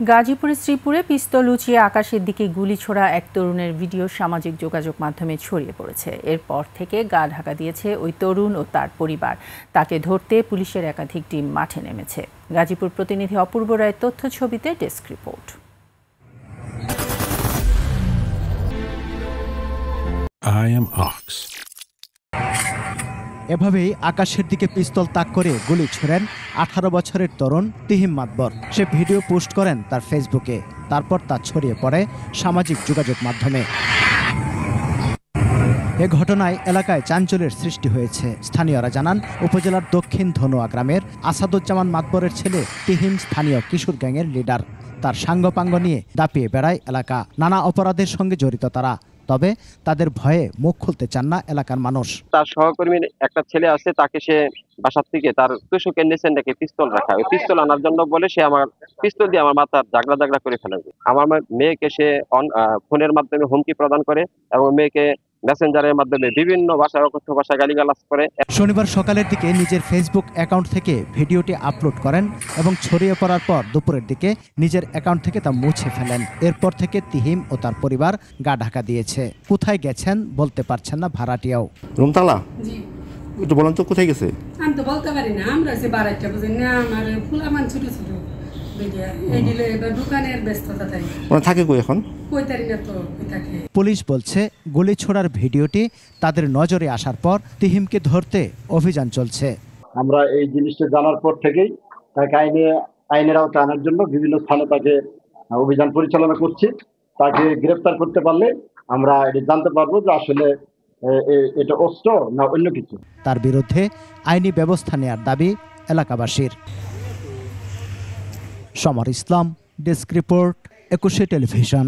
গাজীপুরের শ্রীপুরে পিস্তল উঁচিয়ে আকাশের দিকে গুলি ছোড়া এক তরুণের ভিডিও সামাজিক যোগাযোগ মাধ্যমে ছড়িয়ে পড়েছে। এরপর থেকে গা ঢাকা দিয়েছে ওই তরুণ ও তার পরিবার। তাকে ধরতে পুলিশের একাধিক টিম মাঠে নেমেছে। গাজীপুর প্রতিনিধি অপূর্ব রায়ের তথ্য ছবিতে ডেস্ক রিপোর্ট। এভাবেই আকাশের দিকে পিস্তল তাক করে গুলি ছোড়েন 18 বছরের তরুণ তিহিম মাতবর। সে ভিডিও পোস্ট করেন তার ফেসবুকে, তারপর তা ছড়িয়ে পড়ে সামাজিক যোগাযোগ মাধ্যমে। এ ঘটনায় এলাকায় চাঞ্চল্যের সৃষ্টি হয়েছে। স্থানীয়রা জানান, উপজেলার দক্ষিণ ধনুয়া গ্রামের আসাদুজ্জামান মাতবরের ছেলে তিহিম স্থানীয় কিশোর গ্যাংয়ের লিডার। তার সাঙ্গপাঙ্গ নিয়ে দাপিয়ে বেড়ায় এলাকা। নানা অপরাধের সঙ্গে জড়িত তারা, তবে তাদের ভয়ে মুখ খুলতে চান না এলাকার মানুষ। তার সহকর্মীর একটা ছেলে আছে, তাকে সে বাসার থেকে তার তুষকের নিচে নাকি পিস্তল রাখা, ওই পিস্তল আনার জন্য বলে সে আমার পিস্তল দিয়ে আমার মাথার জাগড়া করে ফেলে। আমার মেয়েকে সে ফোনের মাধ্যমে হুমকি প্রদান করে এবং মেয়েকে মেসেঞ্জারের মাধ্যমে বিভিন্ন ভাষায় অকথ্য ভাষায় গালিগালাজ করে। শনিবার সকালের দিকে নিজের ফেসবুক অ্যাকাউন্ট থেকে ভিডিওটি আপলোড করেন এবং ছড়িয়ে পড়ার পর দুপুরের দিকে নিজের অ্যাকাউন্ট থেকে তা মুছে ফেলেন। এরপর থেকে তিহিম ও তার পরিবার গা ঢাকা দিয়েছে। কোথায় গেছেন বলতে পারছেন না ভাড়াটিয়াও। রুমতালা একটু বলেন তো কোথায় গেছে? আমি তো বলতে পারি না, আমরা সে বাড়াইটা বুঝেন না, আমার ফুলামান ছোট ছোট দোকানের ব্যস্ততা থাকে। থাকে কই এখন? পুলিশ বলছে, গুলি ছোড়ার ভিডিওটি তাদের নজরে আসার পর তিহিমকে ধরতে অভিযান চলছে। আমরা এই জিনিসটা জানার পর থেকেই তাকে আইনের আওতায় আনার জন্য বিভিন্ন স্থানে তাকে অভিযান পরিচালনা করছি। তাকে গ্রেফতার করতে পারলে আমরা এটা জানতে পারবো যে আসলে এটা অস্ত্র না অন্য কিছু। তার বিরুদ্ধে আইনি ব্যবস্থা নেওয়ার দাবি এলাকাবাসীর। সমর ইসলাম, ডেস্ক রিপোর্ট, 21 টেলিভিশন।